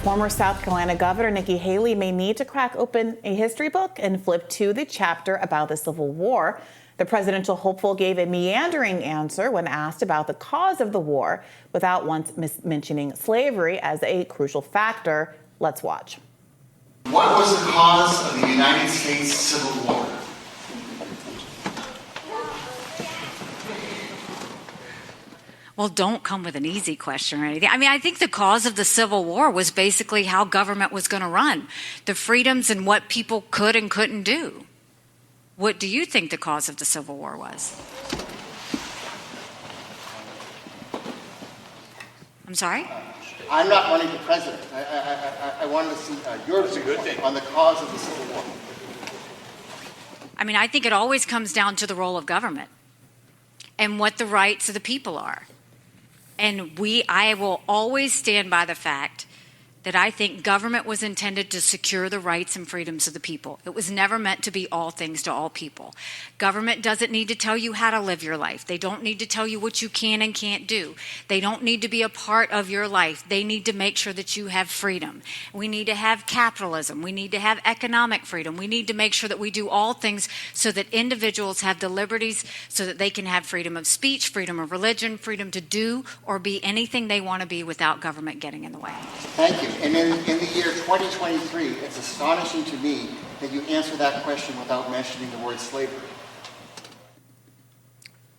Former South Carolina Governor Nikki Haley may need to crack open a history book and flip to the chapter about the Civil War. The presidential hopeful gave a meandering answer when asked about the cause of the war without once mentioning slavery as a crucial factor. Let's watch. What was the cause of the United States Civil War? Well, don't come with an easy question or anything. I mean, I think the cause of the Civil War was basically how government was going to run, the freedoms and what people could and couldn't do. What do you think the cause of the Civil War was? I'm sorry? I'm not running for president. I wanted to see your viewpoint on the cause of the Civil War. I mean, I think it always comes down to the role of government and what the rights of the people are. And I will always stand by the fact that I think government was intended to secure the rights and freedoms of the people. It was never meant to be all things to all people. Government doesn't need to tell you how to live your life. They don't need to tell you what you can and can't do. They don't need to be a part of your life. They need to make sure that you have freedom. We need to have capitalism. We need to have economic freedom. We need to make sure that we do all things so that individuals have the liberties so that they can have freedom of speech, freedom of religion, freedom to do or be anything they want to be without government getting in the way. Thank you. And in the year 2023, it's astonishing to me that you answer that question without mentioning the word slavery.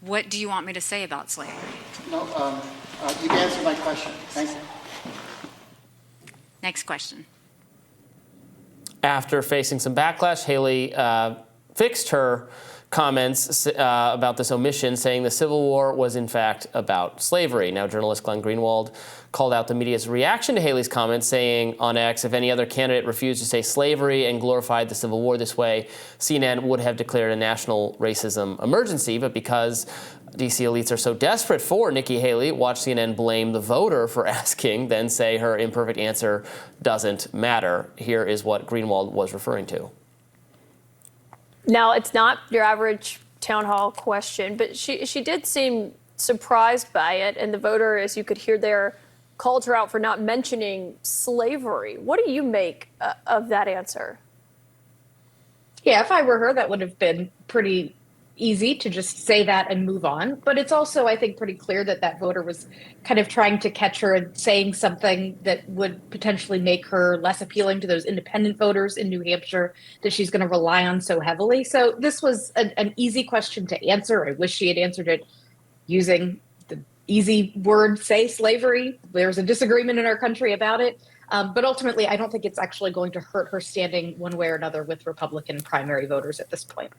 What do you want me to say about slavery? No, you've answered my question. Thank you. Next question. After facing some backlash, Haley fixed her comments about this omission, saying the Civil War was in fact about slavery. Now, journalist Glenn Greenwald called out the media's reaction to Haley's comments, saying on X, if any other candidate refused to say slavery and glorified the Civil War this way, CNN would have declared a national racism emergency. But because D.C. elites are so desperate for Nikki Haley, watch CNN blame the voter for asking, then say her imperfect answer doesn't matter. Here is what Greenwald was referring to. Now, it's not your average town hall question, but she did seem surprised by it. And the voter, as you could hear there, called her out for not mentioning slavery. What do you make of that answer? Yeah, if I were her, that would have been pretty easy to just say that and move on. But it's also, I think, pretty clear that that voter was kind of trying to catch her and saying something that would potentially make her less appealing to those independent voters in New Hampshire that she's going to rely on so heavily. So this was an easy question to answer. I wish she had answered it using the easy word, say slavery. There's a disagreement in our country about it. But ultimately, I don't think it's actually going to hurt her standing one way or another with Republican primary voters at this point.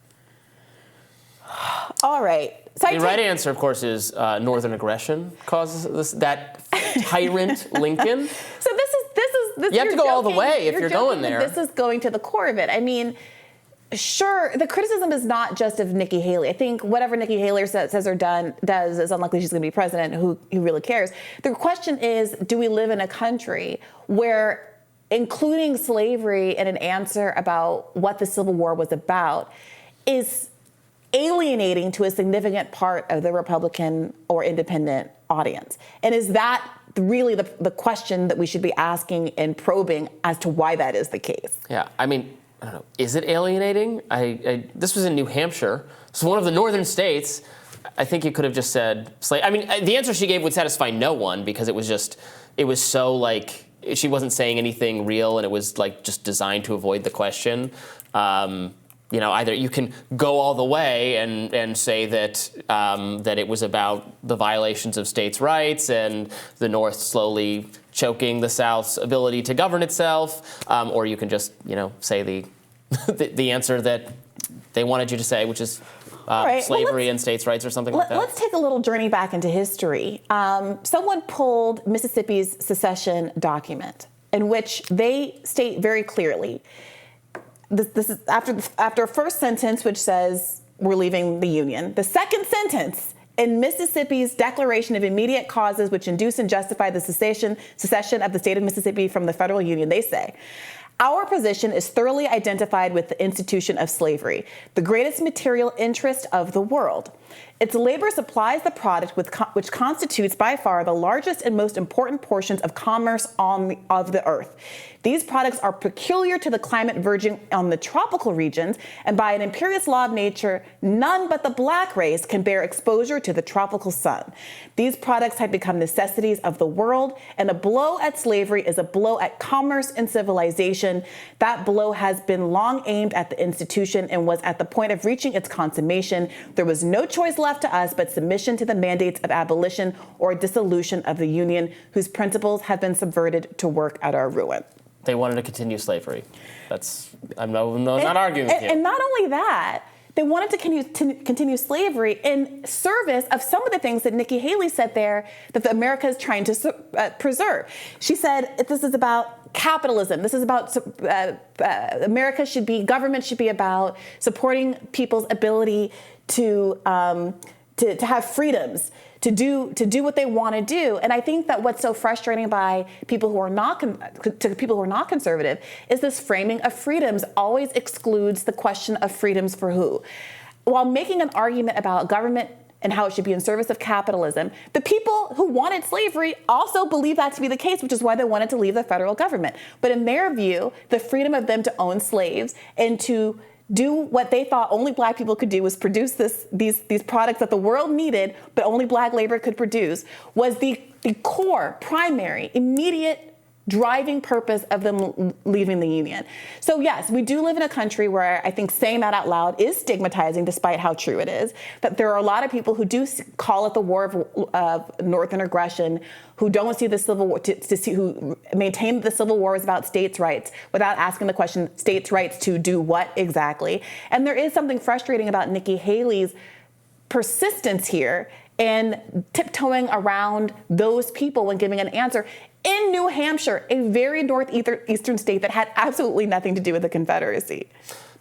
All right. So the right answer, of course, is Northern aggression causes that tyrant Lincoln. So this you have to go all the way if you're going there. This is going to the core of it. I mean, sure, the criticism is not just of Nikki Haley. I think whatever Nikki Haley says or does is unlikely she's going to be president. Who really cares? The question is, do we live in a country where including slavery in an answer about what the Civil War was about is alienating to a significant part of the Republican or independent audience? And is that really the question that we should be asking and probing as to why that is the case? Yeah, I mean, I don't know. Is it alienating? This was in New Hampshire. So one of the northern states. I think you could have just said slave. I mean, the answer she gave would satisfy no one because it was so like she wasn't saying anything real and it was like just designed to avoid the question. Either you can go all the way and say that that it was about the violations of states' rights and the North slowly choking the South's ability to govern itself, or you can just say the answer that they wanted you to say, which is slavery and states' rights or something like that. Let's take a little journey back into history. Someone pulled Mississippi's secession document in which they state very clearly. This is after a first sentence, which says we're leaving the Union. The second sentence in Mississippi's Declaration of Immediate Causes which induce and justify the secession of the state of Mississippi from the federal union, they say, our position is thoroughly identified with the institution of slavery, the greatest material interest of the world. Its labor supplies the product which constitutes by far the largest and most important portions of commerce of the earth. These products are peculiar to the climate verging on the tropical regions, and by an imperious law of nature, none but the black race can bear exposure to the tropical sun. These products have become necessities of the world, and a blow at slavery is a blow at commerce and civilization. That blow has been long aimed at the institution and was at the point of reaching its consummation. There was no choice left to us but submission to the mandates of abolition or dissolution of the Union, whose principles have been subverted to work at our ruin. They wanted to continue slavery. I'm not arguing with you. And not only that, they wanted to continue slavery in service of some of the things that Nikki Haley said there that America is trying to preserve. She said this is about capitalism. This is about government should be about supporting people's ability to have freedoms, to do what they want to do. And I think that what's so frustrating by people who are not conservative is this framing of freedoms always excludes the question of freedoms for who. While making an argument about government and how it should be in service of capitalism, the people who wanted slavery also believe that to be the case, which is why they wanted to leave the federal government. But in their view, the freedom of them to own slaves and to do what they thought only black people could do was produce these products that the world needed, but only black labor could produce, was the core, primary, immediate driving purpose of them leaving the Union. So yes, we do live in a country where I think saying that out loud is stigmatizing, despite how true it is. That there are a lot of people who do call it the war of Northern aggression, who don't see the Civil War, who maintain the Civil War is about states' rights without asking the question, states' rights to do what exactly? And there is something frustrating about Nikki Haley's persistence here and tiptoeing around those people when giving an answer in New Hampshire, a very northeastern state that had absolutely nothing to do with the Confederacy.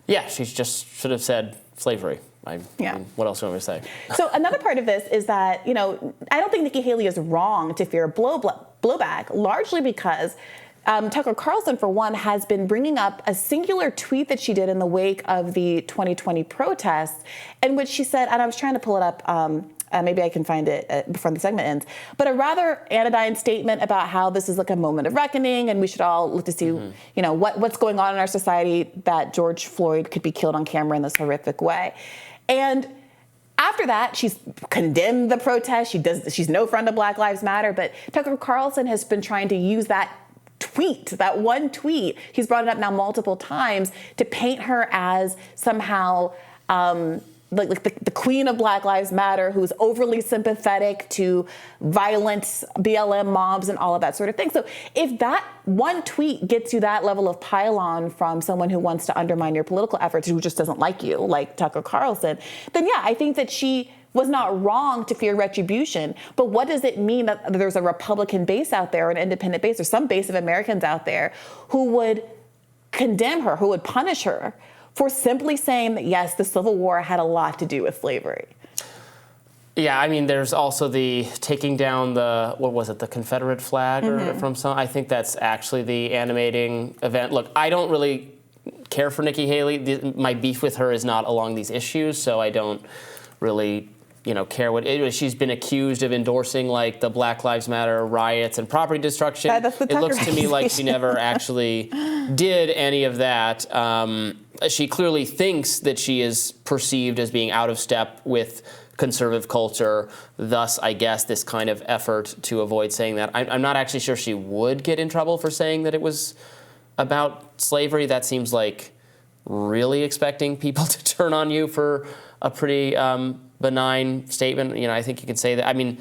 Yeah, she just should have said slavery. I mean, what else do you want me to say? So another part of this is that, I don't think Nikki Haley is wrong to fear blowback, largely because Tucker Carlson, for one, has been bringing up a singular tweet that she did in the wake of the 2020 protests, in which she said, and I was trying to pull it up, maybe I can find it before the segment ends, but a rather anodyne statement about how this is like a moment of reckoning and we should all look to see, what's going on in our society that George Floyd could be killed on camera in this horrific way. And after that, she's condemned the protest. She's no friend of Black Lives Matter, but Tucker Carlson has been trying to use that one tweet, he's brought it up now multiple times, to paint her as somehow like the queen of Black Lives Matter, who's overly sympathetic to violent BLM mobs and all of that sort of thing. So if that one tweet gets you that level of pile-on from someone who wants to undermine your political efforts, who just doesn't like you, like Tucker Carlson, then yeah, I think that she was not wrong to fear retribution. But what does it mean that there's a Republican base out there, or an independent base, or some base of Americans out there who would condemn her, who would punish her for simply saying that, yes, the Civil War had a lot to do with slavery? Yeah, I mean, there's also the taking down the Confederate flag from some. I think that's actually the animating event. Look, I don't really care for Nikki Haley. My beef with her is not along these issues, so I don't really care what she's been accused of endorsing, like the Black Lives Matter riots and property destruction. It looks to me like she never actually did any of that. She clearly thinks that she is perceived as being out of step with conservative culture, thus, I guess, this kind of effort to avoid saying that. I'm not actually sure she would get in trouble for saying that it was about slavery. That seems like really expecting people to turn on you for a pretty benign statement. I think you can say that. I mean,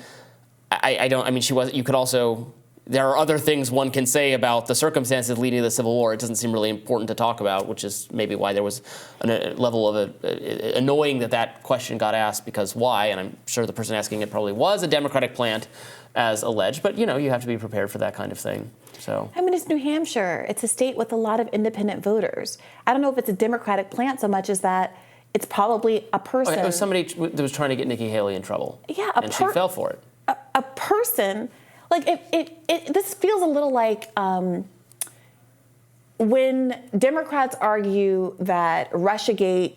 I don't. I mean, she was. You could also. There are other things one can say about the circumstances leading to the Civil War. It doesn't seem really important to talk about, which is maybe why there was a level of annoying that question got asked, because why? And I'm sure the person asking it probably was a Democratic plant, as alleged. But you have to be prepared for that kind of thing. So I mean, it's New Hampshire. It's a state with a lot of independent voters. I don't know if it's a Democratic plant so much as that it's probably a person. Okay, it was somebody that was trying to get Nikki Haley in trouble. Yeah, and she fell for it. A person. Like, this feels a little like when Democrats argue that Russiagate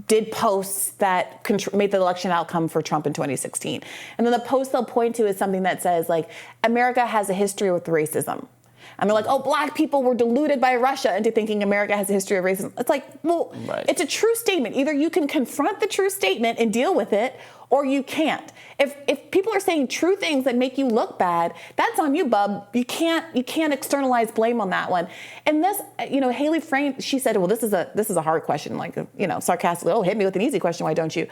did posts that made the election outcome for Trump in 2016. And then the post they'll point to is something that says, like, America has a history with racism. And they're like, oh, black people were deluded by Russia into thinking America has a history of racism. It's like, well, It's a true statement. Either you can confront the true statement and deal with it, or you can't. If people are saying true things that make you look bad, that's on you, bub. You can't externalize blame on that one. And this, Haley framed, she said, well, this is a hard question, like, sarcastically, oh, hit me with an easy question, why don't you?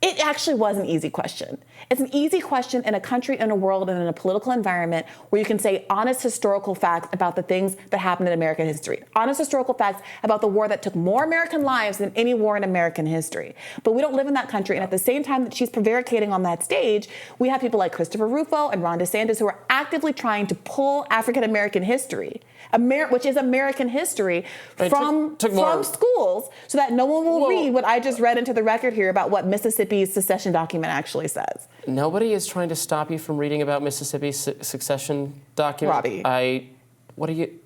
It actually was an easy question. It's an easy question in a country, in a world, and in a political environment where you can say honest historical facts about the things that happened in American history. Honest historical facts about the war that took more American lives than any war in American history. But we don't live in that country. And at the same time that she's prevaricating on that stage, we have people like Christopher Rufo and Ron DeSantis who are actively trying to pull African American history, which is American history, from schools so that no one will read what I just read into the record here about what Mississippi's secession document actually says. Nobody is trying to stop you from reading about Mississippi's succession document. Robbie. What are you?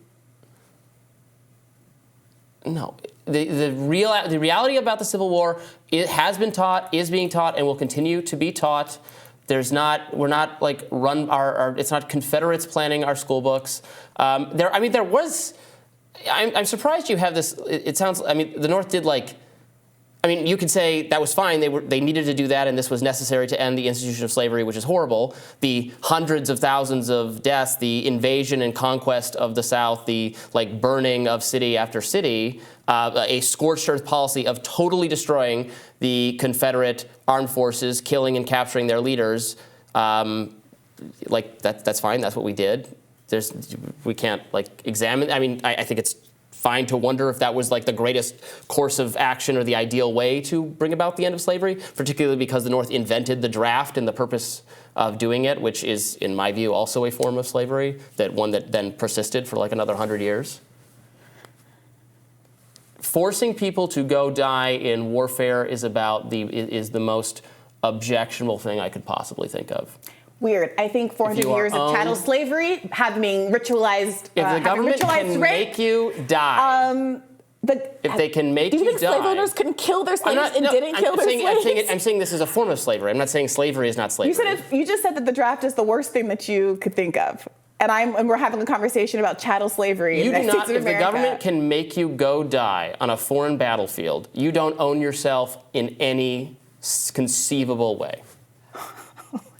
No. The reality about the Civil War, it has been taught, is being taught, and will continue to be taught. It's not Confederates planning our school books. I'm surprised you have this. It sounds, the North did you could say that was fine. They needed to do that, and this was necessary to end the institution of slavery, which is horrible. The hundreds of thousands of deaths, the invasion and conquest of the South, the burning of city after city, a scorched earth policy of totally destroying the Confederate armed forces, killing and capturing their leaders. That's fine. That's what we did. We can't examine. I think it's fine to wonder if that was the greatest course of action or the ideal way to bring about the end of slavery, particularly because the North invented the draft and the purpose of doing it, which is, in my view, also a form of slavery, that then persisted for another 100 years. Forcing people to go die in warfare is the most objectionable thing I could possibly think of. Weird. I think 400 years of chattel slavery having ritualized. If the government can make you die, if they can make you die. Do you think slave owners can kill their slaves didn't kill their slaves? I'm saying this is a form of slavery. I'm not saying slavery is not slavery. You just said that the draft is the worst thing that you could think of. And we're having a conversation about chattel slavery in the United States of America. If the government can make you go die on a foreign battlefield, you don't own yourself in any conceivable way.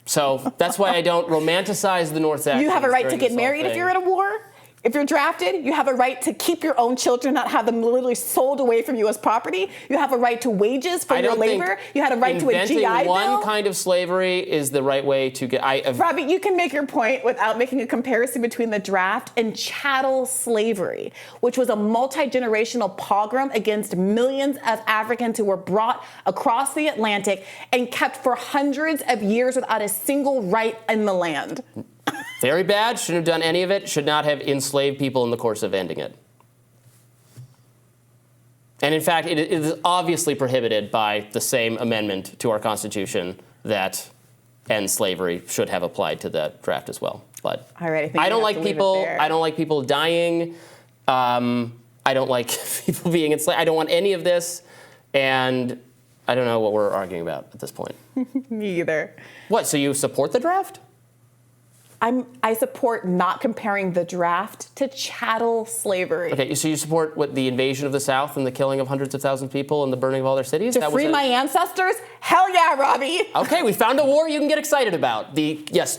So that's why I don't romanticize the North's actions. You have a right to get married if you're in a war. If you're drafted, you have a right to keep your own children, not have them literally sold away from you as property. You have a right to wages for your labor. You had a right to a GI Bill. Inventing one kind of slavery is the right way to get. Robbie, you can make your point without making a comparison between the draft and chattel slavery, which was a multi-generational pogrom against millions of Africans who were brought across the Atlantic and kept for hundreds of years without a single right in the land. Very bad, shouldn't have done any of it, should not have enslaved people in the course of ending it. And in fact, it is obviously prohibited by the same amendment to our Constitution that ends slavery should have applied to the draft as well. But all right, I don't like people dying. I don't like people being enslaved. I don't want any of this. And I don't know what we're arguing about at this point. Me either. What, so you support the draft? I support not comparing the draft to chattel slavery. Okay, so you support the invasion of the South and the killing of hundreds of thousands of people and the burning of all their cities? To free my ancestors? Hell yeah, Robbie. Okay, we found a war you can get excited about.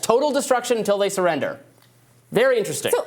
Total destruction until they surrender. Very interesting. So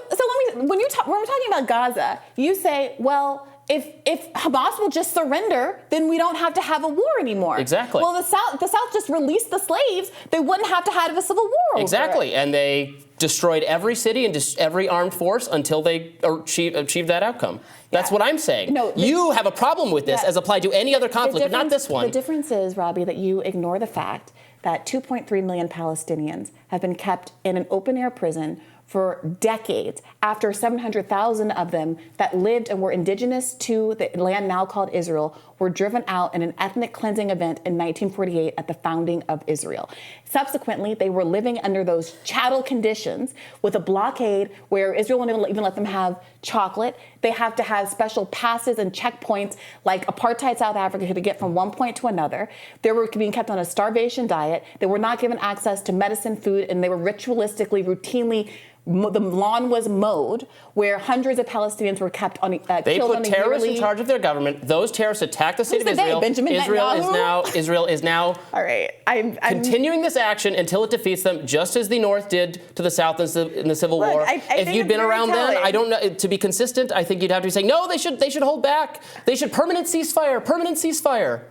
when we're talking about Gaza, you say, well, if Hamas will just surrender, then we don't have to have a war anymore. Exactly. Well, the South just released the slaves. They wouldn't have to have a civil war. Exactly. And they destroyed every city and every armed force until they achieved that outcome. That's what I'm saying. No, you have a problem with this as applied to any other conflict, but not this one. The difference is, Robbie, that you ignore the fact that 2.3 million Palestinians have been kept in an open-air prison for decades after 700,000 of them that lived and were indigenous to the land now called Israel were driven out in an ethnic cleansing event in 1948 at the founding of Israel. Subsequently, they were living under those chattel conditions with a blockade where Israel won't even let them have chocolate. They have to have special passes and checkpoints like apartheid South Africa to get from one point to another. They were being kept on a starvation diet. They were not given access to medicine, food, and they were ritualistically, routinely, the lawn was mowed, where hundreds of Palestinians were kept on. They killed put on a terrorists yearly... in charge of their government. Those terrorists attacked the state of Who's the Israel. they? Benjamin Netanyahu? Israel is now All right. I'm continuing this action until it defeats them, just as the North did to the South in the Civil War. I if think you'd it's been very around then, telling. I don't know. To be consistent, I think you'd have to be saying, no, they should hold back. They should permanent ceasefire.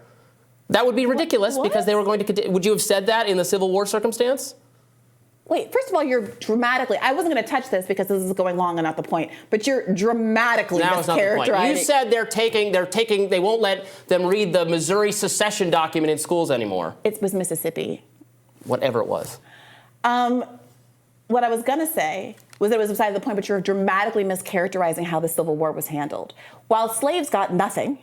That would be ridiculous because they were going to continue. Would you have said that in the Civil War circumstance? Wait, first of all, you're dramatically, I wasn't going to touch this because this is going long and not the point, but you're dramatically Now it's not the point. mischaracterizing. You said they won't let them read the Missouri secession document in schools anymore. It was Mississippi. Whatever it was. What I was going to say was that it was beside the point, but you're dramatically mischaracterizing how the Civil War was handled. While slaves got nothing,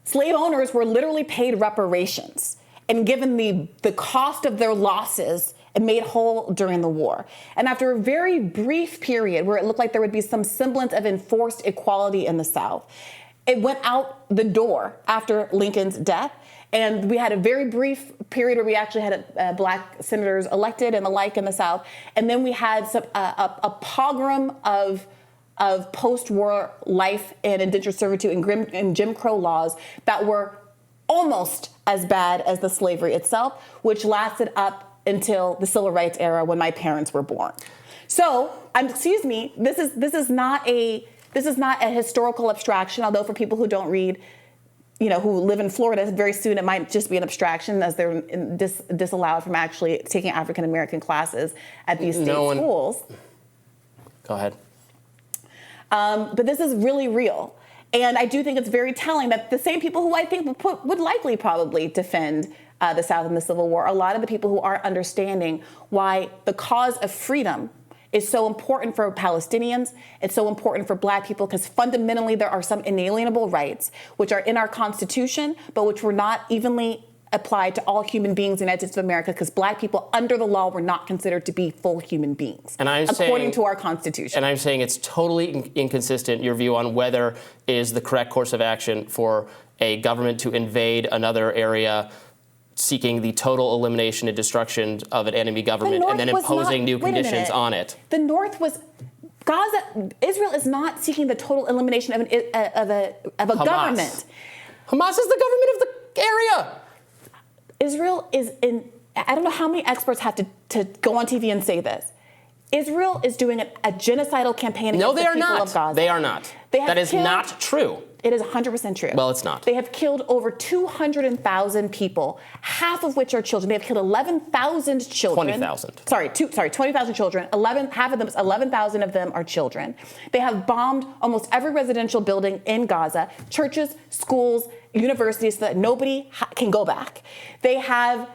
slave owners were literally paid reparations and given the cost of their losses and made whole during the war. And after a very brief period where it looked like there would be some semblance of enforced equality in the South, it went out the door after Lincoln's death. And we had a very brief period where we actually had black senators elected and the like in the South. And then we had a pogrom of post-war life and indentured servitude and Jim Crow laws that were almost as bad as the slavery itself, which lasted up until the civil rights era when my parents were born. So, excuse me, this is not a historical abstraction, although for people who don't read, who live in Florida, very soon it might just be an abstraction as they're disallowed from actually taking African American classes at these state schools. Go ahead. But this is really real. And I do think it's very telling that the same people who I think would likely probably defend the South in the Civil War, a lot of the people who aren't understanding why the cause of freedom is so important for Palestinians, it's so important for black people, because fundamentally there are some inalienable rights which are in our Constitution, but which were not evenly applied to all human beings in the United States of America, because black people under the law were not considered to be full human beings, according to our Constitution. And I'm saying it's totally inconsistent, your view on whether is the correct course of action for a government to invade another area seeking the total elimination and destruction of an enemy government and then imposing new conditions on it. The North was... Israel is not seeking the total elimination of a government. Hamas is the government of the area. Israel is in, I don't know how many experts have to go on TV and say this. Israel is doing a genocidal campaign against the people of Gaza. They are not. That is not true. It is 100% true. Well, it's not. They have killed over 200,000 people, half of which are children. They have killed 11,000 children. 20,000. Sorry, 20,000 children. Half of them, 11,000 of them are children. They have bombed almost every residential building in Gaza, churches, schools, universities, so that nobody can go back. They have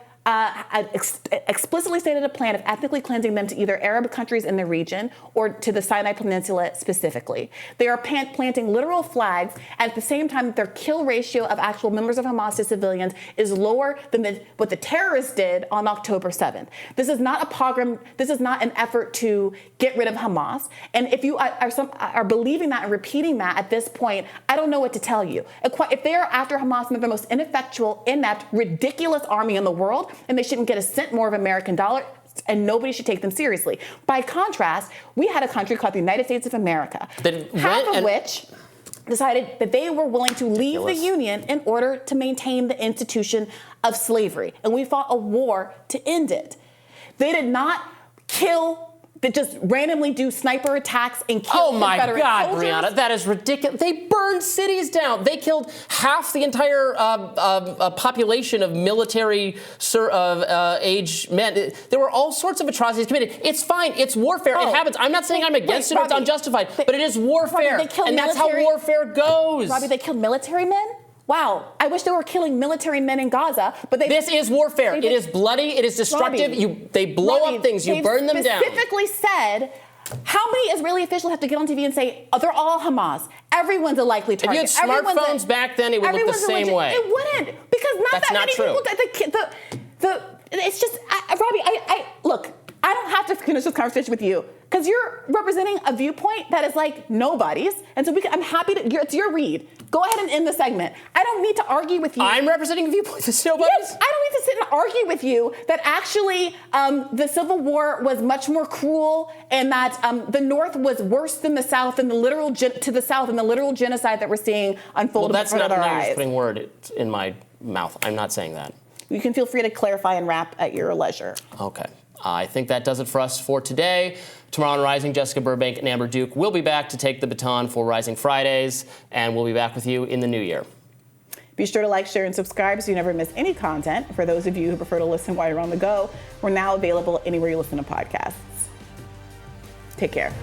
explicitly stated a plan of ethnically cleansing them to either Arab countries in the region or to the Sinai Peninsula specifically. They are planting literal flags, and at the same time, their kill ratio of actual members of Hamas to civilians is lower than what the terrorists did on October 7th. This is not a pogrom. This is not an effort to get rid of Hamas. And if you are believing that and repeating that at this point, I don't know what to tell you. If they are after Hamas and they're the most ineffectual, inept, ridiculous army in the world, and they shouldn't get a cent more of American dollar, and nobody should take them seriously. By contrast, we had a country called the United States of America, half of which decided that they were willing to leave the Union in order to maintain the institution of slavery. And we fought a war to end it. They did not just randomly do sniper attacks and kill Confederate soldiers. Oh my God, Briahna, that is ridiculous. They burned cities down. They killed half the entire population of military age men. There were all sorts of atrocities committed. It's fine. It's warfare. It happens. I'm not saying I'm against it or it's unjustified, but it is warfare. Robbie, and that's how warfare goes. Robbie, they killed military men? wow, I wish they were killing military men in Gaza, but This is warfare. It is bloody. It is destructive. Robby, They blow up things. You burn them down. Specifically said, how many Israeli officials have to get on TV and say, oh, they're all Hamas? Everyone's a likely target. If you had smartphones back then, it would look the same way. It wouldn't, because That's that not many true. people. It's just, Robby. Look. I don't have to finish this conversation with you because you're representing a viewpoint that is like nobody's, and so I'm happy to. It's your read. Go ahead and end the segment. I don't need to argue with you. I'm representing a viewpoint that's nobody's. Yes, I don't need to sit and argue with you that actually the Civil War was much more cruel, and that the North was worse than the South, and the literal genocide that we're seeing unfold in front of our eyes. That's putting word in my mouth. I'm not saying that. You can feel free to clarify and wrap at your leisure. Okay. I think that does it for us for today. Tomorrow on Rising, Jessica Burbank and Amber Duke will be back to take the baton for Rising Fridays, and we'll be back with you in the new year. Be sure to like, share, and subscribe so you never miss any content. For those of you who prefer to listen while you're on the go, we're now available anywhere you listen to podcasts. Take care.